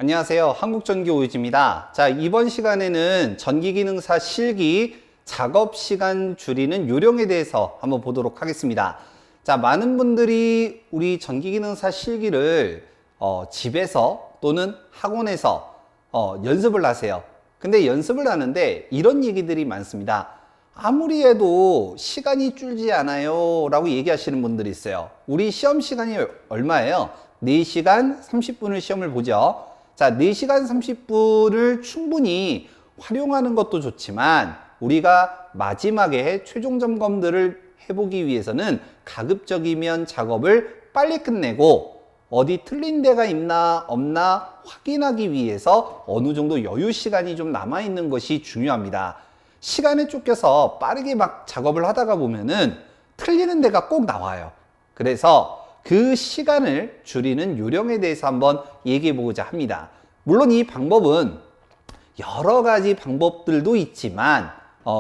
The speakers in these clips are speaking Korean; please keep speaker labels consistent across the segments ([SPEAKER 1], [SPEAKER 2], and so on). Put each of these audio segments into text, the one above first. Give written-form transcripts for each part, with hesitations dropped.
[SPEAKER 1] 안녕하세요. 한국전기오유지입니다. 자, 이번 시간에는 전기기능사 실기 작업시간 줄이는 요령에 대해서 한번 보도록 하겠습니다. 자, 많은 분들이 우리 전기기능사 실기를 집에서 또는 학원에서 연습을 하세요. 근데 연습을 하는데 이런 얘기들이 많습니다. 아무리 해도 시간이 줄지 않아요 라고 얘기하시는 분들이 있어요. 우리 시험 시간이 얼마예요? 4시간 30분을 시험을 보죠. 자, 4시간 30분을 충분히 활용하는 것도 좋지만 우리가 마지막에 최종 점검들을 해보기 위해서는 가급적이면 작업을 빨리 끝내고 어디 틀린 데가 있나 없나 확인하기 위해서 어느 정도 여유 시간이 좀 남아있는 것이 중요합니다. 시간에 쫓겨서 빠르게 막 작업을 하다가 보면은 틀리는 데가 꼭 나와요. 그래서 그 시간을 줄이는 요령에 대해서 한번 얘기해 보고자 합니다. 물론 이 방법은 여러 가지 방법들도 있지만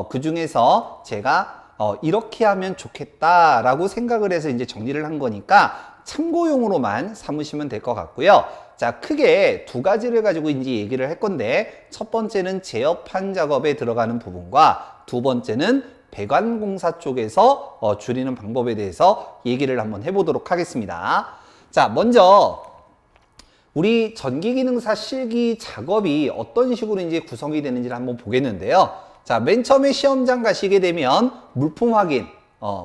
[SPEAKER 1] 그 중에서 제가 이렇게 하면 좋겠다라고 생각을 해서 이제 정리를 한 거니까 참고용으로만 삼으시면 될 것 같고요. 자, 크게 두 가지를 가지고 이제 얘기를 할 건데, 첫 번째는 제어판 작업에 들어가는 부분과 두 번째는 배관공사 쪽에서 줄이는 방법에 대해서 얘기를 한번 해보도록 하겠습니다. 자, 먼저 우리 전기기능사 실기 작업이 어떤 식으로 이제 구성이 되는지를 한번 보겠는데요. 자, 맨 처음에 시험장 가시게 되면 물품 확인,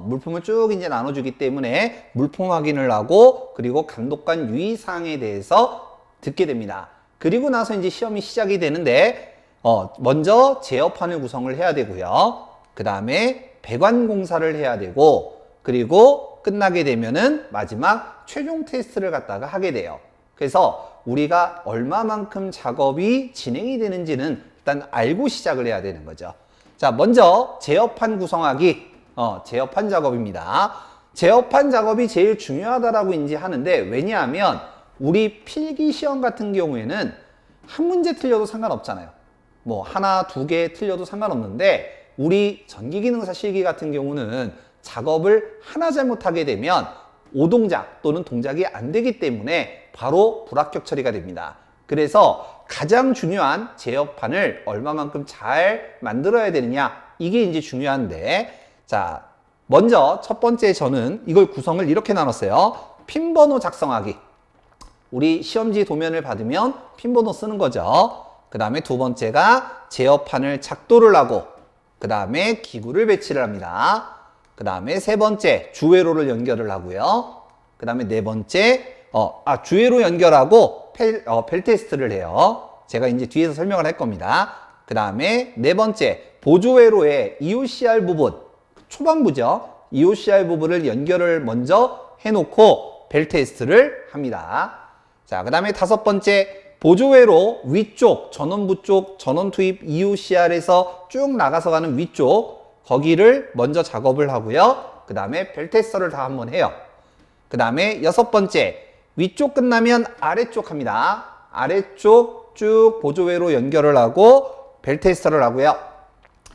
[SPEAKER 1] 물품을 쭉 이제 나눠주기 때문에 물품 확인을 하고, 그리고 감독관 유의사항에 대해서 듣게 됩니다. 그리고 나서 이제 시험이 시작이 되는데, 먼저 제어판을 구성을 해야 되고요. 그 다음에 배관 공사를 해야 되고, 그리고 끝나게 되면은 마지막 최종 테스트를 갖다가 하게 돼요. 그래서 우리가 얼마만큼 작업이 진행이 되는지는 일단 알고 시작을 해야 되는 거죠. 자, 먼저 제어판 구성하기, 제어판 작업입니다. 제어판 작업이 제일 중요하다라고 이제 하는데, 왜냐하면 우리 필기 시험 같은 경우에는 한 문제 틀려도 상관없잖아요. 뭐 하나, 두 개 틀려도 상관없는데, 우리 전기기능사 실기 같은 경우는 작업을 하나 잘못하게 되면 오동작 또는 동작이 안 되기 때문에 바로 불합격 처리가 됩니다. 그래서 가장 중요한 제어판을 얼마만큼 잘 만들어야 되느냐, 이게 이제 중요한데, 자, 먼저 첫 번째 저는 이걸 구성을 이렇게 나눴어요. 핀번호 작성하기. 우리 시험지 도면을 받으면 핀번호 쓰는 거죠. 그 다음에 두 번째가 제어판을 작도를 하고, 그 다음에 기구를 배치를 합니다. 그 다음에 세 번째 주회로를 연결을 하고요. 그 다음에 네 번째 주회로 연결하고 벨 테스트를 해요. 제가 이제 뒤에서 설명을 할 겁니다. 그 다음에 네 번째 보조회로의 EOCR 부분, 초반부죠. EOCR 부분을 연결을 먼저 해놓고 벨 테스트를 합니다. 자, 그 다음에 다섯 번째 보조회로 위쪽, 전원부 쪽, 전원 투입 EOCR에서 쭉 나가서 가는 위쪽, 거기를 먼저 작업을 하고요. 그 다음에 벨 테스터를 다 한번 해요. 그 다음에 여섯 번째, 위쪽 끝나면 아래쪽 합니다. 아래쪽 쭉 보조회로 연결을 하고 벨 테스터를 하고요.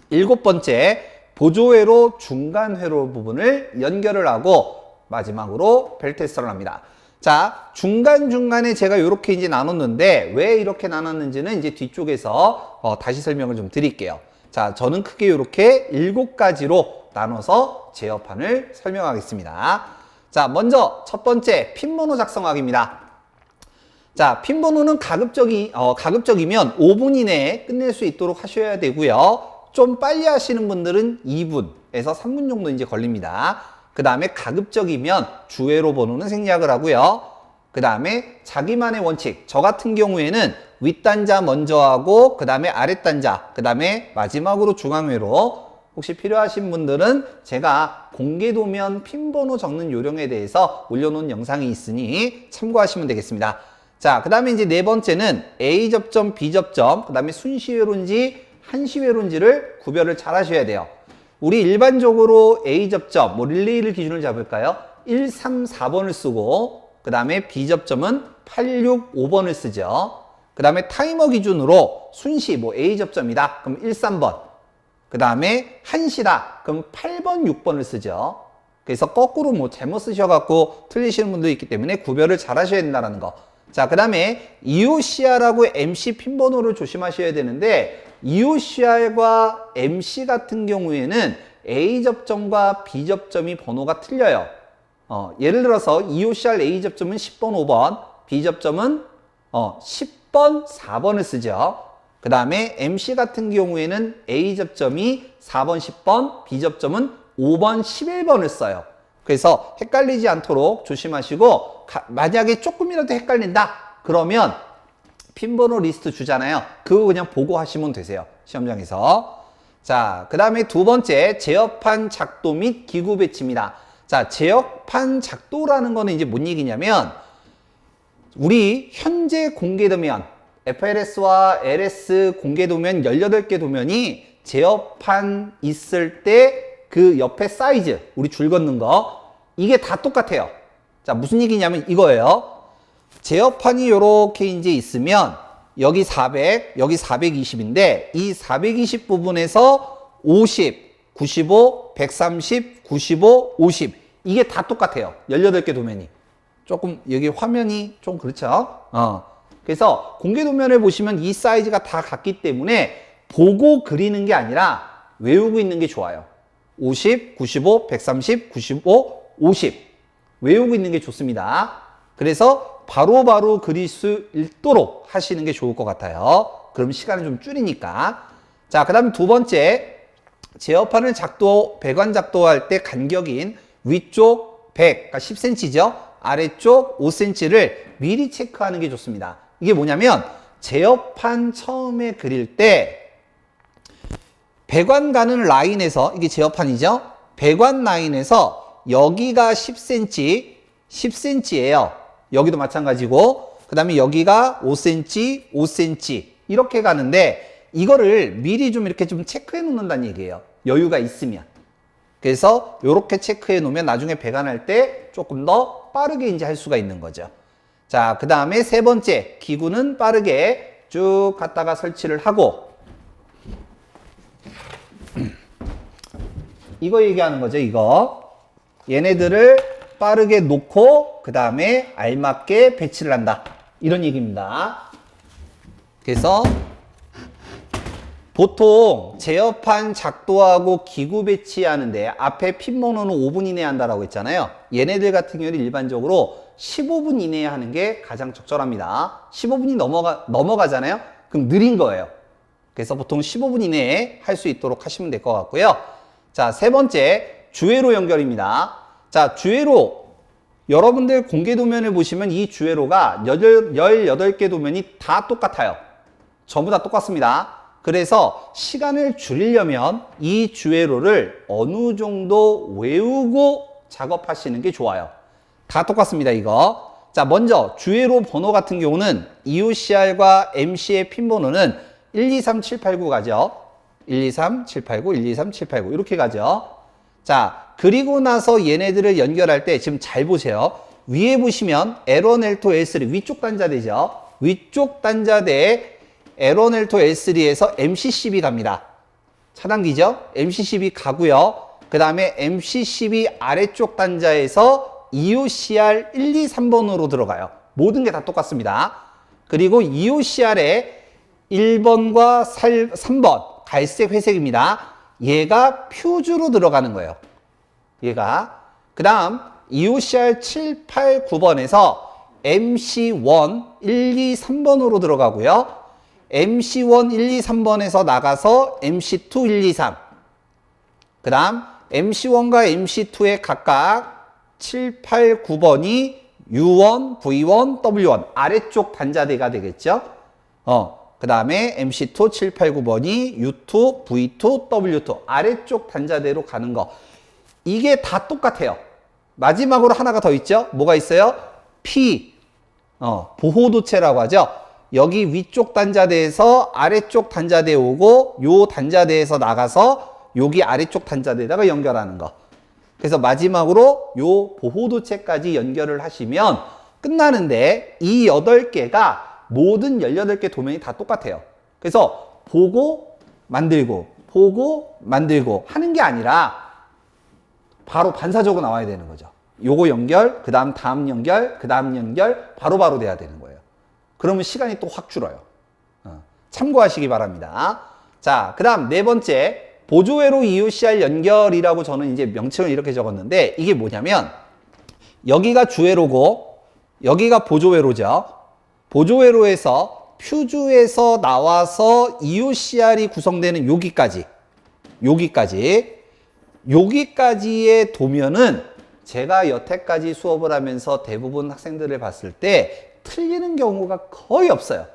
[SPEAKER 1] 일곱 번째, 보조회로 중간 회로 부분을 연결을 하고 마지막으로 벨 테스터를 합니다. 자, 중간중간에 제가 이렇게 이제 나눴는데, 왜 이렇게 나눴는지는 이제 뒤쪽에서 다시 설명을 좀 드릴게요. 자, 저는 크게 이렇게 7가지로 나눠서 제어판을 설명하겠습니다. 자, 먼저 첫 번째 핀번호 작성하기입니다. 자, 핀번호는 가급적이면 5분 이내에 끝낼 수 있도록 하셔야 되고요. 좀 빨리 하시는 분들은 2분에서 3분 정도 이제 걸립니다. 그 다음에 가급적이면 주회로 번호는 생략을 하고요. 그 다음에 자기만의 원칙, 저 같은 경우에는 윗단자 먼저 하고 그 다음에 아랫단자, 그 다음에 마지막으로 중앙회로. 혹시 필요하신 분들은 제가 공개도면 핀번호 적는 요령에 대해서 올려놓은 영상이 있으니 참고하시면 되겠습니다. 자, 그 다음에 이제 네 번째는 A 접점, B 접점, 그 다음에 순시회로인지 한시회로인지를 구별을 잘 하셔야 돼요. 우리 일반적으로 A 접점, 릴레이를 기준으로 잡을까요? 1, 3, 4번을 쓰고, 그 다음에 B 접점은 8, 6, 5번을 쓰죠. 그 다음에 타이머 기준으로 순시, A 접점이다. 그럼 1, 3번. 그 다음에 한시다. 그럼 8번, 6번을 쓰죠. 그래서 거꾸로 잘못 쓰셔갖고 틀리시는 분도 있기 때문에 구별을 잘 하셔야 된다는 거. 자, 그 다음에 EOCR하고 MC 핀 번호를 조심하셔야 되는데, EOCR과 MC 같은 경우에는 A 접점과 B 접점이 번호가 틀려요. 예를 들어서 EOCR A 접점은 10번 5번, B 접점은 10번 4번을 쓰죠. 그 다음에 MC 같은 경우에는 A 접점이 4번 10번, B 접점은 5번 11번을 써요. 그래서 헷갈리지 않도록 조심하시고, 만약에 조금이라도 헷갈린다 그러면 핀번호 리스트 주잖아요. 그거 그냥 보고 하시면 되세요, 시험장에서. 자, 그 다음에 두 번째, 제어판 작도 및 기구 배치입니다. 자, 제어판 작도라는 거는 이제 뭔 얘기냐면, 우리 현재 공개 도면, FLS와 LS 공개 도면 18개 도면이 제어판 있을 때 그 옆에 사이즈, 우리 줄 긋는 거, 이게 다 똑같아요. 자, 무슨 얘기냐면 이거예요. 제어판이 이렇게 이제 있으면 여기 400, 여기 420인데 이 420 부분에서 50, 95, 130, 95, 50 이게 다 똑같아요. 18개 도면이. 조금 여기 화면이 좀 그렇죠? 그래서 공개 도면을 보시면 이 사이즈가 다 같기 때문에 보고 그리는 게 아니라 외우고 있는 게 좋아요. 50, 95, 130, 95, 50 외우고 있는 게 좋습니다. 그래서 바로바로 그릴 수 있도록 하시는 게 좋을 것 같아요. 그럼 시간을 좀 줄이니까. 자, 그 다음에 두 번째, 제어판을 배관 작도할 때 간격인 위쪽 100, 그러니까 10cm죠. 아래쪽 5cm를 미리 체크하는 게 좋습니다. 이게 뭐냐면 제어판 처음에 그릴 때 배관 가는 라인에서, 이게 제어판이죠. 배관 라인에서 여기가 10cm, 10cm예요. 여기도 마찬가지고, 그 다음에 여기가 5cm, 5cm 이렇게 가는데 이거를 미리 좀 이렇게 좀 체크해 놓는다는 얘기예요. 여유가 있으면. 그래서 이렇게 체크해 놓으면 나중에 배관할 때 조금 더 빠르게 이제 할 수가 있는 거죠. 자, 그 다음에 세 번째, 기구는 빠르게 쭉 갖다가 설치를 하고, 이거 얘기하는 거죠, 이거. 얘네들을 빠르게 놓고 그 다음에 알맞게 배치를 한다, 이런 얘기입니다. 그래서 보통 제어판 작도하고 기구 배치하는데 앞에 핀 번호는 5분 이내에 한다라고 했잖아요. 얘네들 같은 경우는 일반적으로 15분 이내에 하는 게 가장 적절합니다. 15분이 넘어가잖아요. 그럼 느린 거예요. 그래서 보통 15분 이내에 할 수 있도록 하시면 될 것 같고요. 자, 세 번째, 주회로 연결입니다. 자, 주회로, 여러분들 공개 도면을 보시면 이 주회로가 18개 도면이 다 똑같아요. 전부 다 똑같습니다. 그래서 시간을 줄이려면 이 주회로를 어느 정도 외우고 작업하시는 게 좋아요. 다 똑같습니다, 이거. 자, 먼저 주회로 번호 같은 경우는 EOCR과 MC의 핀 번호는 1, 2, 3, 7, 8, 9 가죠. 1, 2, 3, 7, 8, 9, 1, 2, 3, 7, 8, 9 이렇게 가죠. 자, 그리고 나서 얘네들을 연결할 때 지금 잘 보세요. 위에 보시면 L1, L2, L3 위쪽 단자대죠. 위쪽 단자대에 L1, L2, L3에서 MC12 갑니다. 차단기죠. MC12 가고요. 그 다음에 MC12 아래쪽 단자에서 EOCR 1, 2, 3번으로 들어가요. 모든 게 다 똑같습니다. 그리고 EOCR에 1번과 3번 갈색 회색입니다. 얘가 퓨즈로 들어가는 거예요. 얘가. 그 다음 EOCR 7, 8, 9번에서 MC1 1, 2, 3번으로 들어가고요. MC1 1, 2, 3번에서 나가서 MC2 1, 2, 3. 그 다음 MC1과 MC2의 각각 7, 8, 9번이 U1, V1, W1 아래쪽 단자대가 되겠죠. 그 다음에 MC2 7, 8, 9번이 U2, V2, W2 아래쪽 단자대로 가는 거. 이게 다 똑같아요. 마지막으로 하나가 더 있죠. 뭐가 있어요? P, 보호도체라고 하죠. 여기 위쪽 단자대에서 아래쪽 단자대에 오고 요 단자대에서 나가서 여기 아래쪽 단자대에다가 연결하는 거. 그래서 마지막으로 요 보호도체까지 연결을 하시면 끝나는데 이 8개가 모든 18개 도면이 다 똑같아요. 그래서 보고 만들고 보고 만들고 하는 게 아니라 바로 반사적으로 나와야 되는 거죠. 요거 연결, 그 다음 연결, 그 다음 연결 바로바로 돼야 되는 거예요. 그러면 시간이 또 확 줄어요. 참고하시기 바랍니다. 자, 그 다음 네 번째, 보조회로 EOCR 연결이라고 저는 이제 명칭을 이렇게 적었는데, 이게 뭐냐면, 여기가 주회로고, 여기가 보조회로죠. 보조회로에서 퓨즈에서 나와서 EOCR이 구성되는 여기까지의 도면은 제가 여태까지 수업을 하면서 대부분 학생들을 봤을 때 틀리는 경우가 거의 없어요.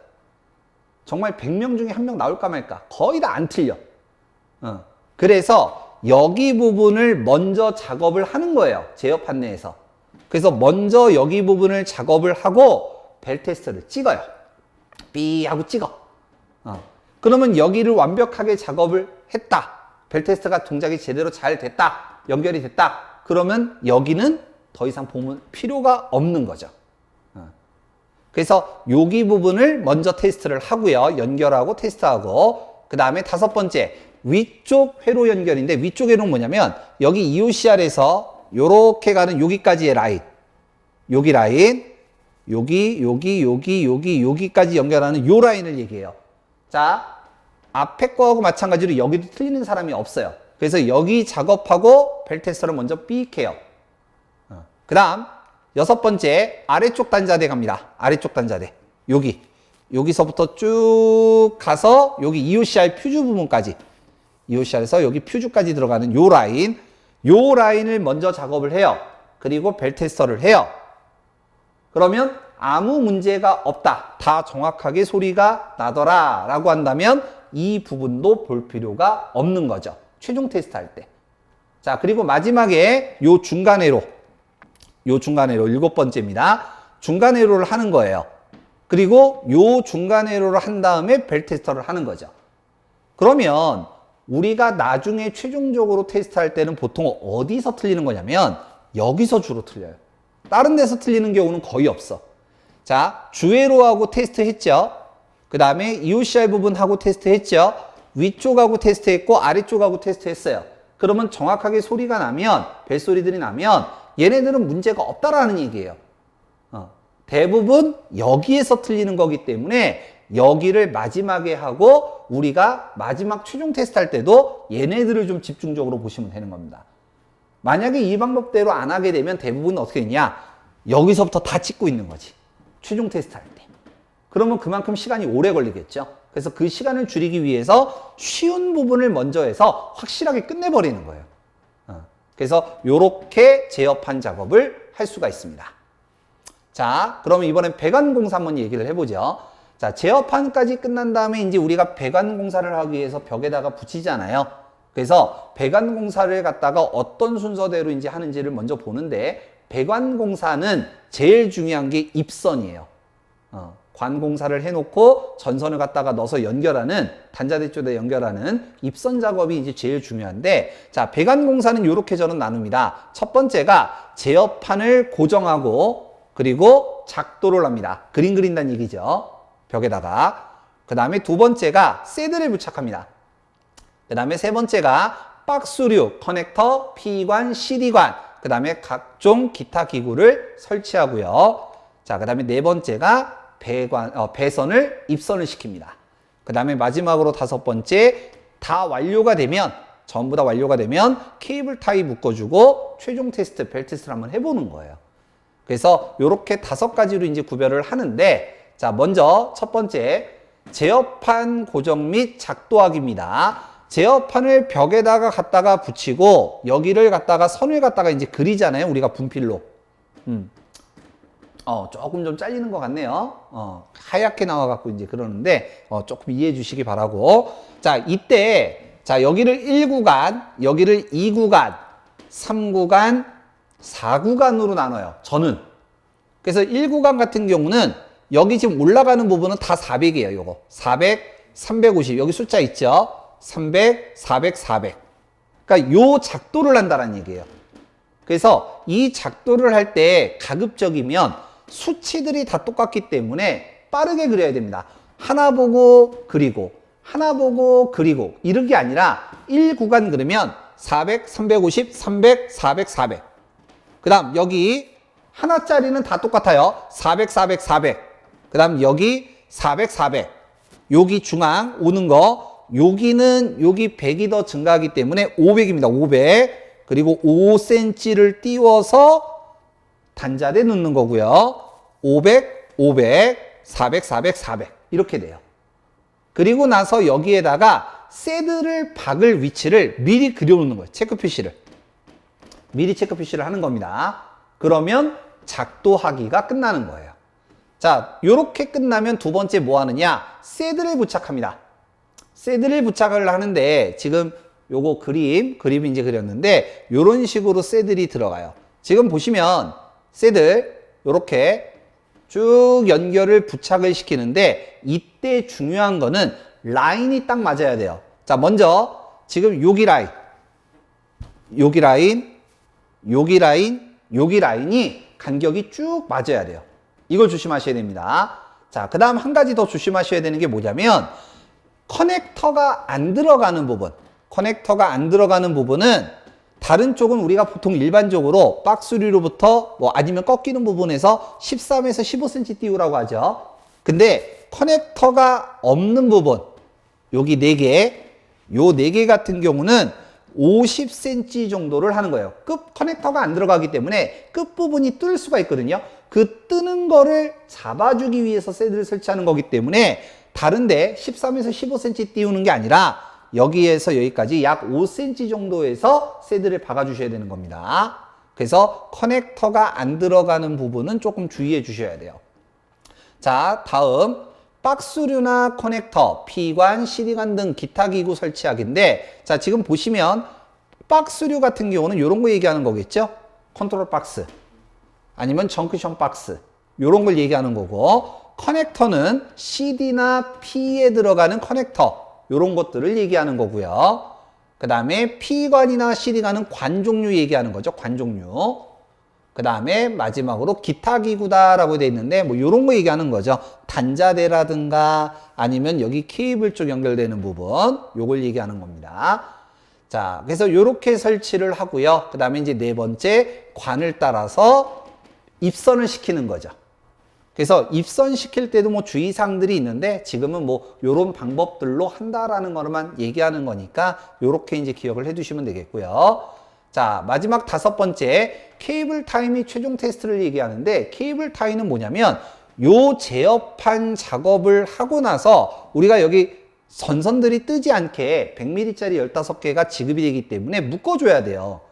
[SPEAKER 1] 정말 100명 중에 1명 나올까 말까. 거의 다 안 틀려. 그래서 여기 부분을 먼저 작업을 하는 거예요. 제어 판내에서. 그래서 먼저 여기 부분을 작업을 하고 벨 테스트를 찍어요. 삐 하고 찍어. 그러면 여기를 완벽하게 작업을 했다. 벨 테스트가 동작이 제대로 잘 됐다. 연결이 됐다. 그러면 여기는 더 이상 보면 필요가 없는 거죠. 그래서 여기 부분을 먼저 테스트를 하고요. 연결하고 테스트하고. 그 다음에 다섯 번째, 위쪽 회로 연결인데, 위쪽 회로는 뭐냐면 여기 EOCR에서 요렇게 가는 여기까지의 라인, 여기 라인, 여기까지 연결하는 요 라인을 얘기해요. 자, 앞에 거하고 마찬가지로 여기도 틀리는 사람이 없어요. 그래서 여기 작업하고 벨 테스터를 먼저 삑 해요. 그 다음 여섯 번째, 아래쪽 단자대 갑니다. 아래쪽 단자대. 여기서부터 쭉 가서 여기 EOCR 퓨즈 부분까지, EOCR에서 여기 퓨즈까지 들어가는 요 라인을 먼저 작업을 해요. 그리고 벨 테스터를 해요. 그러면 아무 문제가 없다. 다 정확하게 소리가 나더라 라고 한다면 이 부분도 볼 필요가 없는 거죠. 최종 테스트 할 때. 자, 그리고 마지막에 요 중간회로 일곱 번째입니다. 중간회로를 하는 거예요. 그리고 요 중간회로를 한 다음에 벨 테스터를 하는 거죠. 그러면 우리가 나중에 최종적으로 테스트할 때는 보통 어디서 틀리는 거냐면 여기서 주로 틀려요. 다른 데서 틀리는 경우는 거의 없어. 자, 주회로하고 테스트 했죠. 그 다음에 EOCR 부분하고 테스트 했죠. 위쪽하고 테스트 했고 아래쪽하고 테스트 했어요. 그러면 정확하게 소리가 나면, 벨소리들이 나면 얘네들은 문제가 없다라는 얘기예요. 대부분 여기에서 틀리는 거기 때문에 여기를 마지막에 하고 우리가 마지막 최종 테스트 할 때도 얘네들을 좀 집중적으로 보시면 되는 겁니다. 만약에 이 방법대로 안 하게 되면 대부분 어떻게 되냐, 여기서부터 다 찍고 있는 거지. 최종 테스트 할 때. 그러면 그만큼 시간이 오래 걸리겠죠. 그래서 그 시간을 줄이기 위해서 쉬운 부분을 먼저 해서 확실하게 끝내버리는 거예요. 그래서 이렇게 제어판 작업을 할 수가 있습니다. 자, 그러면 이번엔 배관공사 한번 얘기를 해보죠. 자, 제어판까지 끝난 다음에 이제 우리가 배관공사를 하기 위해서 벽에다가 붙이잖아요. 그래서 배관공사를 갖다가 어떤 순서대로 이제 하는지를 먼저 보는데, 배관공사는 제일 중요한 게 입선이에요. 관공사를 해놓고 전선을 갖다가 넣어서 연결하는, 단자대 쪽에 연결하는 입선 작업이 이제 제일 중요한데, 자, 배관공사는 이렇게 저는 나눕니다. 첫 번째가 제어판을 고정하고 그리고 작도를 합니다. 그림 그린다는 얘기죠. 벽에다가. 그 다음에 두 번째가 새드를 부착합니다. 그 다음에 세 번째가 박스류, 커넥터, P관, CD관, 그 다음에 각종 기타 기구를 설치하고요. 자, 그 다음에 네 번째가 배선을 입선을 시킵니다. 그 다음에 마지막으로 다섯 번째, 다 완료가 되면, 전부 다 완료가 되면 케이블 타이 묶어주고 최종 테스트, 벨 테스트를 한번 해보는 거예요. 그래서 이렇게 다섯 가지로 이제 구별을 하는데, 자, 먼저 첫 번째, 제어판 고정 및 작도하기입니다. 제어판을 벽에다가 갖다가 붙이고 여기를 갖다가 선을 갖다가 이제 그리잖아요. 우리가 분필로. 조금 좀 잘리는 것 같네요. 하얗게 나와갖고 이제 그러는데, 조금 이해해 주시기 바라고. 자, 이때, 자, 여기를 1구간, 여기를 2구간, 3구간, 4구간으로 나눠요. 저는. 그래서 1구간 같은 경우는 여기 지금 올라가는 부분은 다 400이에요. 요거. 400, 350. 여기 숫자 있죠? 300, 400, 400. 그러니까 요 작도를 한다는 얘기예요. 그래서 이 작도를 할 때 가급적이면 수치들이 다 똑같기 때문에 빠르게 그려야 됩니다. 하나 보고 그리고, 하나 보고 그리고, 이런 게 아니라 1구간 그리면 400, 350, 300, 400, 400. 그 다음 여기 하나짜리는 다 똑같아요. 400, 400, 400. 그 다음 여기 400, 400. 여기 중앙 오는 거, 여기는 여기 100이 더 증가하기 때문에 500입니다. 500. 그리고 5cm를 띄워서 단자대 넣는 거고요. 500, 500, 400, 400, 400. 이렇게 돼요. 그리고 나서 여기에다가 새들을 박을 위치를 미리 그려놓는 거예요. 체크 표시를. 미리 체크 표시를 하는 겁니다. 그러면 작도하기가 끝나는 거예요. 자, 요렇게 끝나면 두 번째 뭐 하느냐? 새들을 부착합니다. 새들을 부착을 하는데 지금 요거 그림 이제 그렸는데 요런 식으로 새들이 들어가요. 지금 보시면 새들 요렇게 쭉 연결을 부착을 시키는데 이때 중요한 거는 라인이 딱 맞아야 돼요. 자, 먼저 지금 여기 라인, 여기 라인, 여기 라인, 여기 라인이 간격이 쭉 맞아야 돼요. 이걸 조심하셔야 됩니다. 자, 그 다음 한 가지 더 조심하셔야 되는 게 뭐냐면 커넥터가 안 들어가는 부분, 커넥터가 안 들어가는 부분은 다른 쪽은 우리가 보통 일반적으로 박스류로부터 뭐 아니면 꺾이는 부분에서 13에서 15cm 띄우라고 하죠. 근데 커넥터가 없는 부분, 여기 4개, 요 4개 같은 경우는 50cm 정도를 하는 거예요. 끝 커넥터가 안 들어가기 때문에 끝부분이 뜰 수가 있거든요. 그 뜨는 거를 잡아주기 위해서 새들을 설치하는 거기 때문에 다른데 13에서 15cm 띄우는 게 아니라 여기에서 여기까지 약 5cm 정도에서 새들을 박아주셔야 되는 겁니다. 그래서 커넥터가 안 들어가는 부분은 조금 주의해 주셔야 돼요. 자, 다음 박스류나 커넥터, P관, CD관 등 기타 기구 설치하기인데 자, 지금 보시면 박스류 같은 경우는 이런 거 얘기하는 거겠죠? 컨트롤 박스 아니면 정크션 박스 이런 걸 얘기하는 거고 커넥터는 CD나 P에 들어가는 커넥터 이런 것들을 얘기하는 거고요. 그 다음에 P관이나 CD관은 관 종류 얘기하는 거죠. 관 종류. 그 다음에 마지막으로 기타 기구다라고 되어 있는데 뭐 이런 거 얘기하는 거죠. 단자대라든가 아니면 여기 케이블 쪽 연결되는 부분 요걸 얘기하는 겁니다. 자, 그래서 이렇게 설치를 하고요. 그 다음에 이제 네 번째 관을 따라서 입선을 시키는 거죠. 그래서 입선시킬 때도 뭐 주의사항들이 있는데 지금은 뭐 요런 방법들로 한다라는 거만 얘기하는 거니까 요렇게 이제 기억을 해 두시면 되겠고요. 자, 마지막 다섯 번째 케이블 타이 및 최종 테스트를 얘기하는데 케이블 타이는 뭐냐면 요 제어판 작업을 하고 나서 우리가 여기 전선들이 뜨지 않게 100mm짜리 15개가 지급이 되기 때문에 묶어줘야 돼요.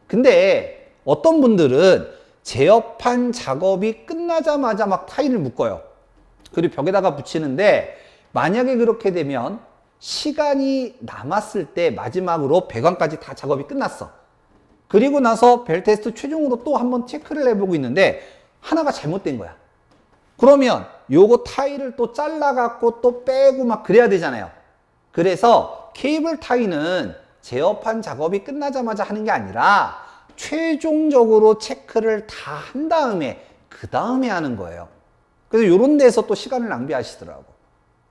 [SPEAKER 1] 근데 어떤 분들은 제어판 작업이 끝나자마자 막 타일을 묶어요. 그리고 벽에다가 붙이는데 만약에 그렇게 되면 시간이 남았을 때 마지막으로 배관까지 다 작업이 끝났어. 그리고 나서 벨 테스트 최종으로 또 한번 체크를 해보고 있는데 하나가 잘못된 거야. 그러면 요거 타일을 또 잘라갖고 또 빼고 막 그래야 되잖아요. 그래서 케이블 타이는 제어판 작업이 끝나자마자 하는 게 아니라 최종적으로 체크를 다 한 다음에 그 다음에 하는 거예요. 그래서 요런 데서 또 시간을 낭비하시더라고.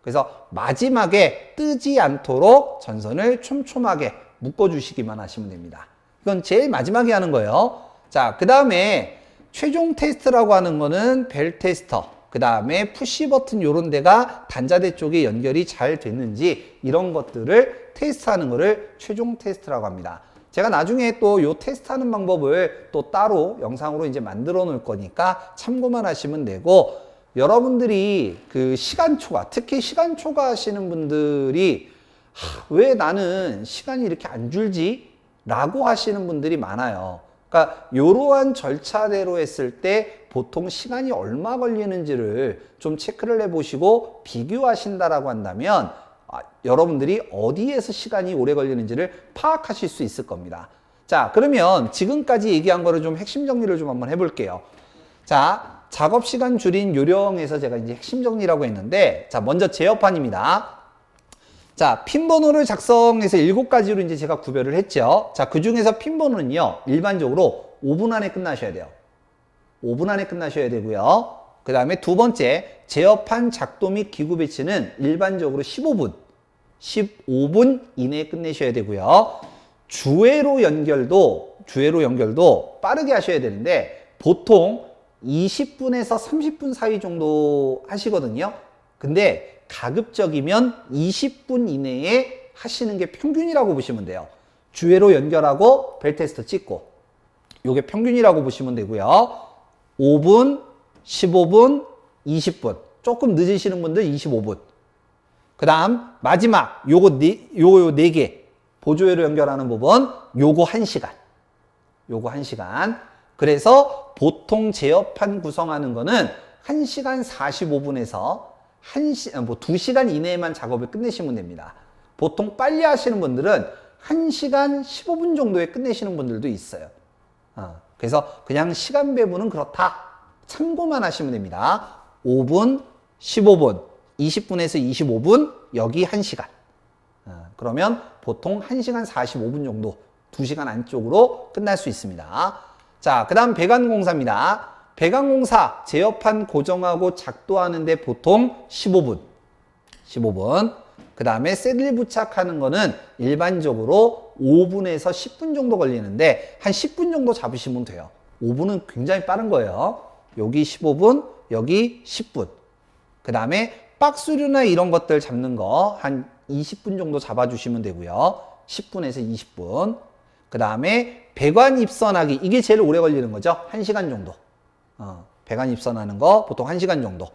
[SPEAKER 1] 그래서 마지막에 뜨지 않도록 전선을 촘촘하게 묶어주시기만 하시면 됩니다. 이건 제일 마지막에 하는 거예요. 자, 그 다음에 최종 테스트라고 하는 거는 벨 테스터, 그 다음에 푸시 버튼 요런 데가 단자대 쪽에 연결이 잘 됐는지 이런 것들을 테스트하는 거를 최종 테스트라고 합니다. 제가 나중에 또 요 테스트하는 방법을 또 따로 영상으로 이제 만들어 놓을 거니까 참고만 하시면 되고 여러분들이 그 시간 초과, 특히 시간 초과하시는 분들이 왜 나는 시간이 이렇게 안 줄지? 라고 하시는 분들이 많아요. 그러니까 이러한 절차대로 했을 때 보통 시간이 얼마 걸리는지를 좀 체크를 해보시고 비교하신다라고 한다면 여러분들이 어디에서 시간이 오래 걸리는지를 파악하실 수 있을 겁니다. 자, 그러면 지금까지 얘기한 거를 좀 핵심 정리를 좀 한번 해볼게요. 자, 작업 시간 줄인 요령에서 제가 이제 핵심 정리라고 했는데, 자, 먼저 제어판입니다. 자, 핀 번호를 작성해서 7가지로 이제 제가 구별을 했죠. 자, 그 중에서 핀 번호는요, 일반적으로 5분 안에 끝나셔야 돼요. 5분 안에 끝나셔야 되고요. 그 다음에 두 번째, 제어판 작동 및 기구 배치는 일반적으로 15분 이내에 끝내셔야 되고요. 주회로 연결도 빠르게 하셔야 되는데, 보통 20분에서 30분 사이 정도 하시거든요. 근데 가급적이면 20분 이내에 하시는 게 평균이라고 보시면 돼요. 주회로 연결하고 벨 테스트 찍고 요게 평균이라고 보시면 되고요. 5분, 15분, 20분. 조금 늦으시는 분들 25분. 그 다음 마지막 요거 네 개 보조회로 연결하는 부분 요거 1시간. 요거 1시간. 그래서 보통 제어판 구성하는 거는 1시간 45분에서 2시간 이내에만 작업을 끝내시면 됩니다. 보통 빨리 하시는 분들은 1시간 15분 정도에 끝내시는 분들도 있어요. 그래서 그냥 시간 배분은 그렇다. 참고만 하시면 됩니다. 5분, 15분, 20분에서 25분, 여기 1시간. 그러면 보통 1시간 45분 정도, 2시간 안쪽으로 끝날 수 있습니다. 자, 그 다음 배관공사입니다. 배관공사, 제어판 고정하고 작도하는데 보통 15분. 15분. 그 다음에 새들 부착하는 거는 일반적으로 5분에서 10분 정도 걸리는데 한 10분 정도 잡으시면 돼요. 5분은 굉장히 빠른 거예요. 여기 15분, 여기 10분. 그 다음에 박스류나 이런 것들 잡는 거 한 20분 정도 잡아주시면 되고요. 10분에서 20분. 그 다음에 배관 입선하기. 이게 제일 오래 걸리는 거죠. 1시간 정도. 배관 입선하는 거 보통 1시간 정도.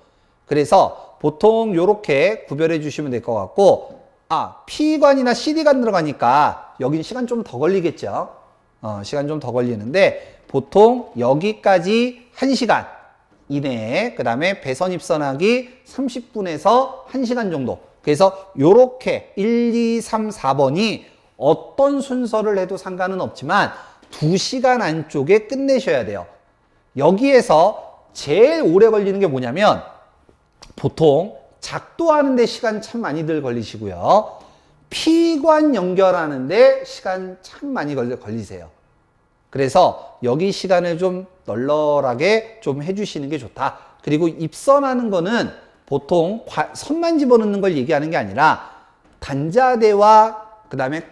[SPEAKER 1] 그래서 보통 요렇게 구별해 주시면 될 것 같고, P관이나 CD관 들어가니까 여긴 시간 좀 더 걸리겠죠. 시간 좀 더 걸리는데 보통 여기까지 1시간 이내에, 그 다음에 배선 입선하기 30분에서 1시간 정도. 그래서 요렇게 1, 2, 3, 4번이 어떤 순서를 해도 상관은 없지만 2시간 안쪽에 끝내셔야 돼요. 여기에서 제일 오래 걸리는 게 뭐냐면 보통 작도하는데 시간 참 많이들 걸리시고요. P관 연결하는데 시간 참 많이 걸리세요. 그래서 여기 시간을 좀 널널하게 좀 해주시는 게 좋다. 그리고 입선하는 거는 보통 선만 집어넣는 걸 얘기하는 게 아니라 단자대와 그 다음에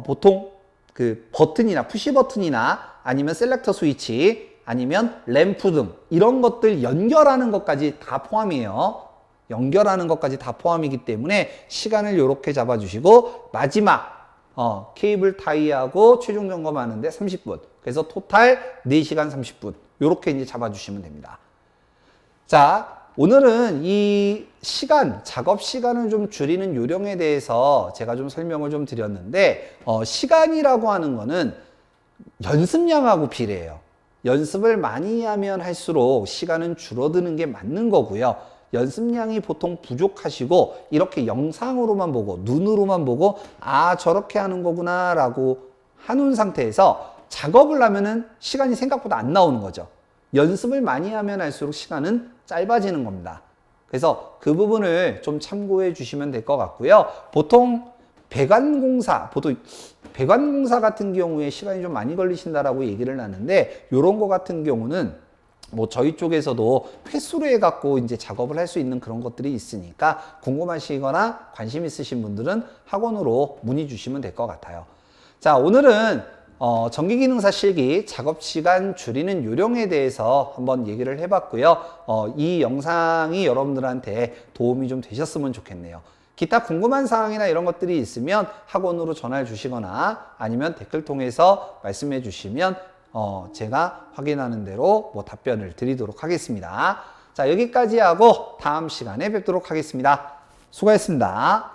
[SPEAKER 1] 보통 그 버튼이나 푸시 버튼이나 아니면 셀렉터 스위치 아니면 램프 등 이런 것들 연결하는 것까지 다 포함이에요. 연결하는 것까지 다 포함이기 때문에 시간을 이렇게 잡아주시고 마지막 케이블 타이하고 최종 점검하는데 30분. 그래서 토탈 4시간 30분. 이렇게 이제 잡아주시면 됩니다. 자, 오늘은 이 시간, 작업 시간을 좀 줄이는 요령에 대해서 제가 좀 설명을 좀 드렸는데 시간이라고 하는 거는 연습량하고 비례해요. 연습을 많이 하면 할수록 시간은 줄어드는 게 맞는 거고요. 연습량이 보통 부족하시고 이렇게 영상으로만 보고 눈으로만 보고 저렇게 하는 거구나 라고 하는 상태에서 작업을 하면은 시간이 생각보다 안 나오는 거죠. 연습을 많이 하면 할수록 시간은 짧아지는 겁니다. 그래서 그 부분을 좀 참고해 주시면 될 것 같고요. 보통 배관공사 같은 경우에 시간이 좀 많이 걸리신다라고 얘기를 하는데 이런 거 같은 경우는 뭐 저희 쪽에서도 횟수로 해갖고 이제 작업을 할 수 있는 그런 것들이 있으니까 궁금하시거나 관심 있으신 분들은 학원으로 문의 주시면 될 것 같아요. 자, 오늘은 전기기능사 실기 작업시간 줄이는 요령에 대해서 한번 얘기를 해봤고요. 이 영상이 여러분들한테 도움이 좀 되셨으면 좋겠네요. 기타 궁금한 사항이나 이런 것들이 있으면 학원으로 전화를 주시거나 아니면 댓글 통해서 말씀해 주시면 제가 확인하는 대로 뭐 답변을 드리도록 하겠습니다. 자, 여기까지 하고 다음 시간에 뵙도록 하겠습니다. 수고하셨습니다.